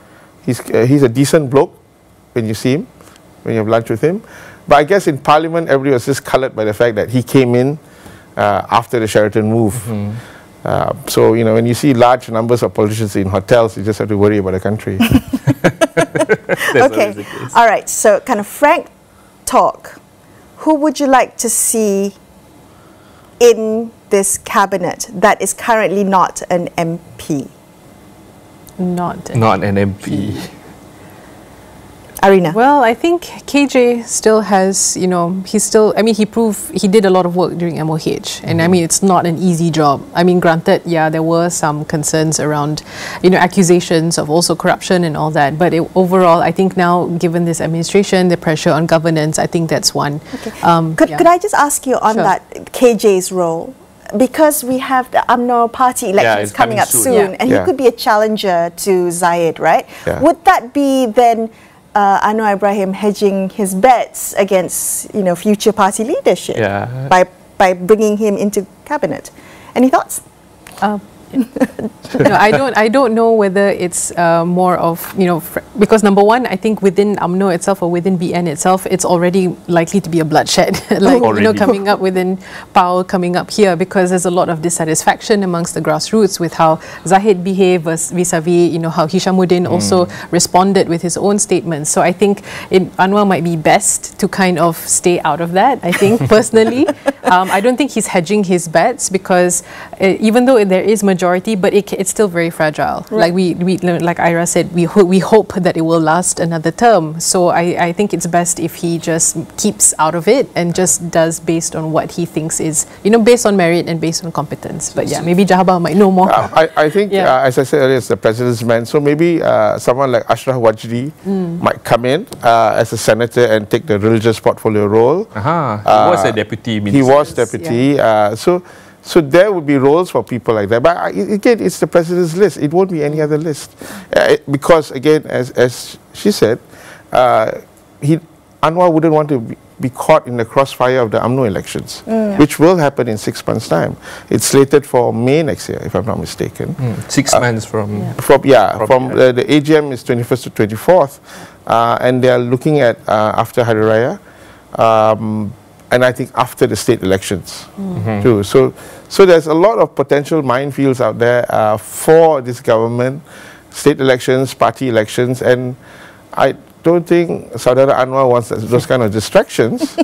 He's a decent bloke when you see him, when you have lunch with him. But I guess in Parliament, everybody was just coloured by the fact that he came in after the Sheraton move. So, you know, when you see large numbers of politicians in hotels, you just have to worry about the country.
Okay, all right, so kind of frank talk. Who would you like to see in this cabinet that is currently not an MP?
Not an MP.
Arinah.
Well, I think KJ still has, you know, he did a lot of work during MOH. And I mean, it's not an easy job. I mean, granted, yeah, there were some concerns around, you know, accusations of also corruption and all that. But overall, I think now, given this administration, the pressure on governance, I think that's one.
Okay. Could I just ask you on that KJ's role? Because we have the UMNO party elections coming up soon, and he could be a challenger to Zahid, right? Would that be then Anwar Ibrahim hedging his bets against, you know, future party leadership by bringing him into cabinet? Any thoughts?
No, I don't know whether it's more of, you know, because number one, I think within UMNO itself or within BN itself, it's already likely to be a bloodshed. Like, you know, coming up within PAL, coming up here, because there's a lot of dissatisfaction amongst the grassroots with how Zahid behaved vis-a-vis, you know, how Hishamuddin also responded with his own statements. So I think Anwar might be best to kind of stay out of that, I think, personally. I don't think he's hedging his bets because even though there is majority, but it's still very fragile. Like like Ira said, we hope that it will last another term. So I think it's best if he just keeps out of it and just does based on what he thinks is, you know, based on merit and based on competence. But yeah, maybe Jahabar might know more.
I think, as I said earlier, it's the president's man. So maybe someone like Ashraf Wajdi might come in as a senator and take the religious portfolio role.
He was a deputy minister.
He was deputy. So there would be roles for people like that. But again, it's the president's list. It won't be any other list. Because, again, as she said, Anwar wouldn't want to be caught in the crossfire of the UMNO elections, which will happen in 6 months' time. It's slated for May next year, if I'm not mistaken.
6 months from...
The AGM is 21st to 24th, and they are looking at after Hari Raya. And I think after the state elections too. So there's a lot of potential minefields out there for this government, state elections, party elections, and I don't think Saudara Anwar wants those kind of distractions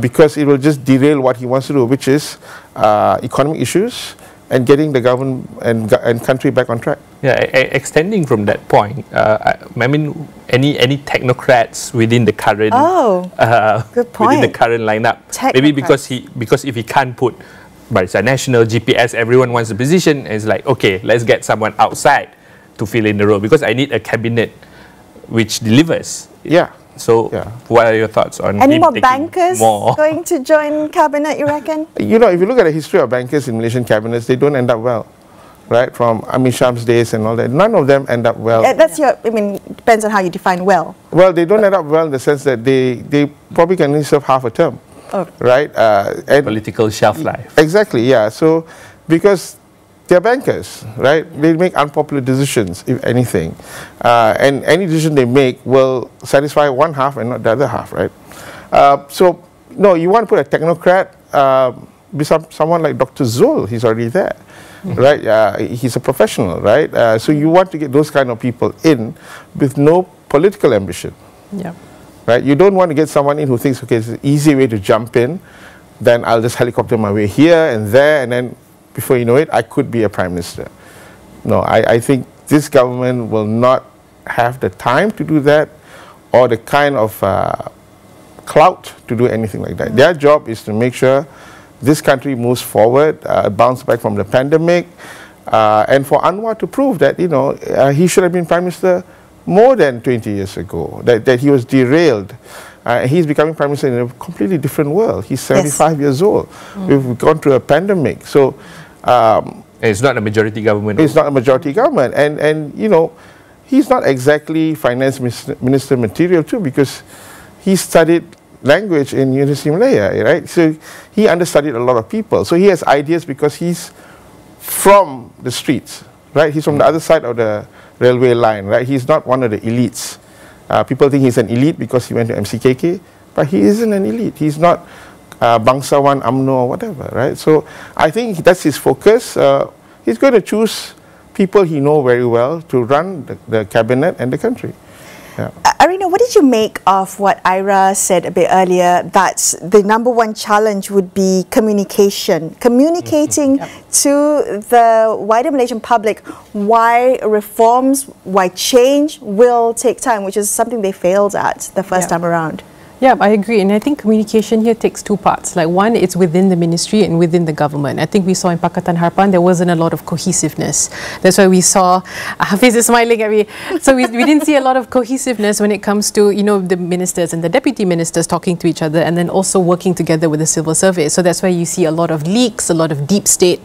because it will just derail what he wants to do, which is economic issues and getting the government and country back on track.
Yeah, extending from that point, I mean, any technocrats within the current
good point.
within the current lineup, maybe because if he can't put Barisan Nasional, GPS, everyone wants a position, and it's like, okay, let's get someone outside to fill in the role because I need a cabinet which delivers. So, what are your thoughts on
any more bankers going to join cabinet, you reckon?
You know, if you look at the history of bankers in Malaysian cabinets, they don't end up well, right? From Amir Sham's days and all that, none of them end up well.
That's your, I mean, depends on how you define well.
Well, they don't end up well in the sense that they probably can only serve half a term, right? And
political shelf life.
Exactly, yeah. So, because they're bankers, right? They make unpopular decisions, if anything. And any decision they make will satisfy one half and not the other half, right? So, no, you want to put a technocrat, be someone like Dr. Zul, he's already there, right? He's a professional, right? So you want to get those kind of people in with no political ambition. Right? You don't want to get someone in who thinks, okay, it's an easy way to jump in, then I'll just helicopter my way here and there, and then before you know it, I could be a prime minister. No, I think this government will not have the time to do that or the kind of clout to do anything like that. Their job is to make sure this country moves forward, bounce back from the pandemic, and for Anwar to prove that, you know, he should have been prime minister more than 20 years ago, that he was derailed. He's becoming prime minister in a completely different world. He's 75 years old. We've gone through a pandemic. So
it's not a majority government.
It's not a majority government. And you know, he's not exactly finance minister material too, because he studied language in University of Malaya, right? So he understudied a lot of people. So he has ideas because he's from the streets, right? He's from the other side of the railway line, right? He's not one of the elites. People think he's an elite because he went to MCKK, but he isn't an elite. He's not Bangsawan, UMNO, or whatever, right? So I think that's his focus. He's going to choose people he knows very well to run the cabinet and the country. Yeah.
Arinah, what did you make of what Ira said a bit earlier, that the number one challenge would be communication, communicating to the wider Malaysian public why reforms, why change will take time, which is something they failed at the first time around?
Yeah, I agree. And I think communication here takes two parts. Like one, it's within the ministry and within the government. I think we saw in Pakatan Harapan, there wasn't a lot of cohesiveness. That's why we saw, Hafiz is smiling at me. So we didn't see a lot of cohesiveness when it comes to, you know, the ministers and the deputy ministers talking to each other and then also working together with the civil service. So that's why you see a lot of leaks, a lot of deep state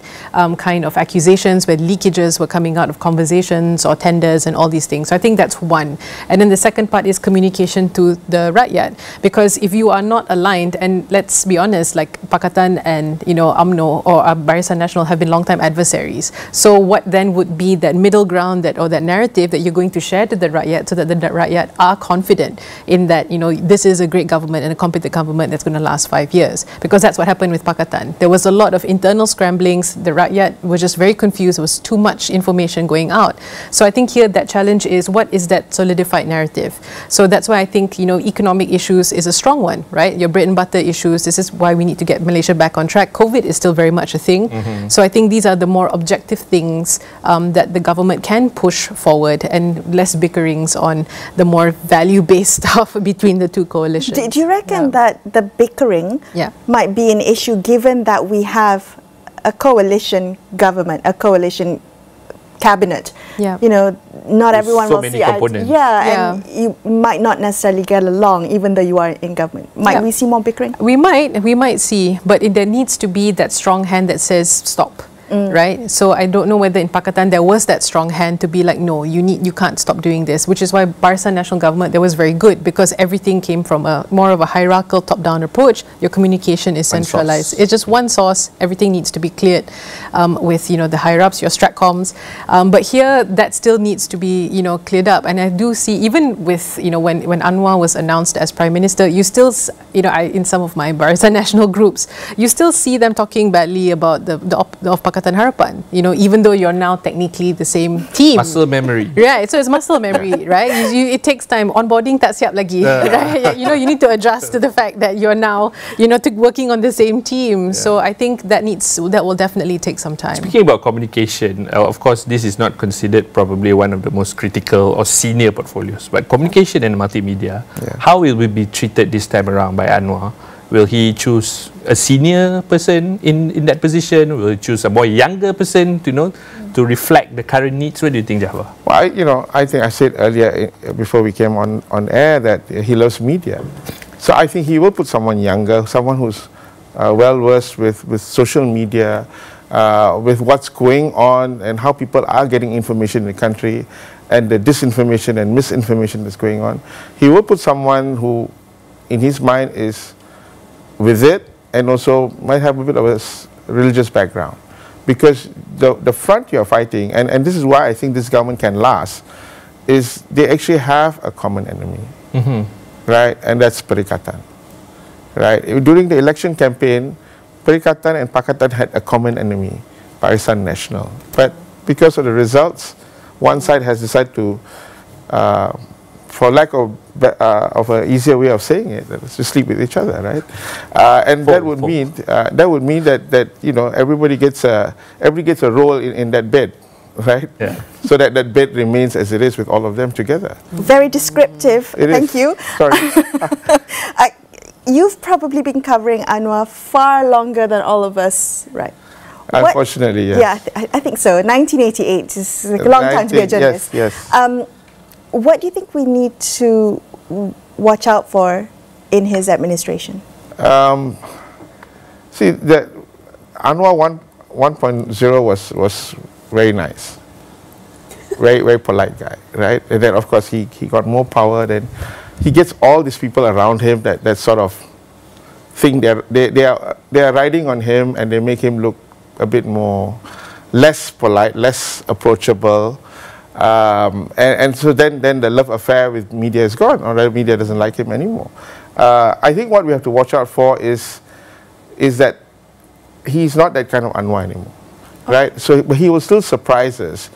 kind of accusations where leakages were coming out of conversations or tenders and all these things. So I think that's one. And then the second part is communication to the rakyat. Because if you are not aligned, and let's be honest, like Pakatan and, you know, UMNO or Barisan Nasional have been long-time adversaries. So what then would be that middle ground or that narrative that you're going to share to the rakyat so that the rakyat are confident in that, you know, this is a great government and a competent government that's going to last 5 years. Because that's what happened with Pakatan. There was a lot of internal scramblings. The rakyat was just very confused. There was too much information going out. So I think here that challenge is, what is that solidified narrative? So that's why I think, you know, economic issues is a strong one, right? Your bread and butter issues, this is why we need to get Malaysia back on track. COVID is still very much a thing. So I think these are the more objective things that the government can push forward, and less bickerings on the more value-based stuff between the two coalitions.
Do you reckon that the bickering might be an issue, given that we have a coalition government, a coalition cabinet? You know, not everyone will see
components.
and you might not necessarily get along even though you are in government. Might we see more bickering?
We might see, but there needs to be that strong hand that says stop. Right? So I don't know whether in Pakatan there was that strong hand to be like, no, you can't stop doing this, which is why Barisan Nasional government there was very good, because everything came from a more of a hierarchical top-down approach. Your communication is centralized. It's just one source. Everything needs to be cleared with, you know, the higher-ups, your stratcoms. But here that still needs to be, you know, cleared up. And I do see, even with, you know, when Anwar was announced as Prime Minister, you still, you know, in some of my Barisan Nasional groups, you still see them talking badly about the of Pakatan Harapan, you know, even though you're now technically the same team.
Muscle memory.
Right, so it's muscle memory, right? It takes time. Onboarding tak siap lagi, right? You know, you need to adjust to the fact that you're now, you know, working on the same team. So I think that will definitely take some time.
Speaking about communication, of course, this is not considered probably one of the most critical or senior portfolios, but communication and multimedia, how will we be treated this time around by Anwar? Will he choose a senior person in that position? Will he choose a more younger person to reflect the current needs? What do you think, Jahabar?
Well, I think I said earlier before we came on air that he loves media. So I think he will put someone younger, someone who's well versed with social media, with what's going on and how people are getting information in the country, and the disinformation and misinformation that's going on. He will put someone who, in his mind, is with it, and also might have a bit of a religious background, because the front you're fighting, and this is why I think this government can last, is they actually have a common enemy, right? And that's Perikatan, right? During the election campaign, Perikatan and Pakatan had a common enemy, Barisan Nasional. But because of the results, one side has decided to, for lack of an easier way of saying it, to sleep with each other, right? And that would mean that you know, everybody gets a role in that bed, right? So that bed remains as it is with all of them together.
Very descriptive. Thank you.
Sorry.
You've probably been covering Anwar far longer than all of us, right?
Unfortunately, yes.
Yeah, I think so. 1988 is like a long time to be a journalist.
Yes.
What do you think we need to watch out for in his administration?
See, the Anwar 1.0 was very nice, very polite guy, right? And then of course he got more power. Then he gets all these people around him that sort of think they are riding on him, and they make him look a bit more less polite, less approachable, and so then the love affair with media is gone, or the media doesn't like him anymore. I think what we have to watch out for is that he's not that kind of Anwar anymore, right? So, but he will still surprise us,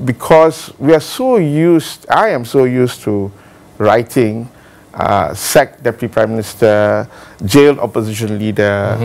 because we are so used. I am so used to writing, sacked deputy prime minister, jailed opposition leader.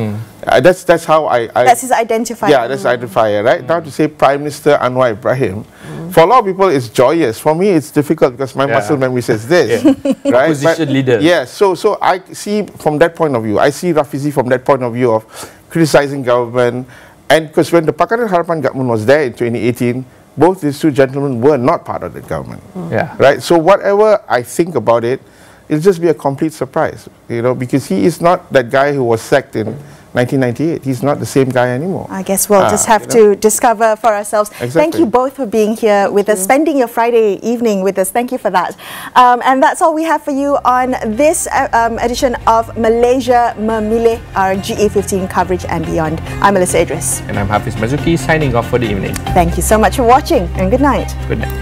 That's how I
that's his identifier.
Yeah, that's identifier, right? Now to say Prime Minister Anwar Ibrahim, for a lot of people it's joyous. For me it's difficult because my muscle memory says this, right?
Opposition leader.
Yeah, so I see from that point of view. I see Rafizi from that point of view of criticizing government, and because when the Pakatan Harapan government was there in 2018, both these two gentlemen were not part of the government.
Yeah.
Right. So whatever I think about it, it'll just be a complete surprise, you know, because he is not that guy who was sacked in 1998. He's not the same guy anymore.
I guess we'll just have to discover for ourselves.
Exactly.
Thank you both for being here with us, spending your Friday evening with us. Thank you for that. And that's all we have for you on this edition of Malaysia Memilih, our GE-15 coverage and beyond. I'm Melisa Idris.
And I'm Hafiz Marzukhi, signing off for the evening.
Thank you so much for watching, and good night.
Good night.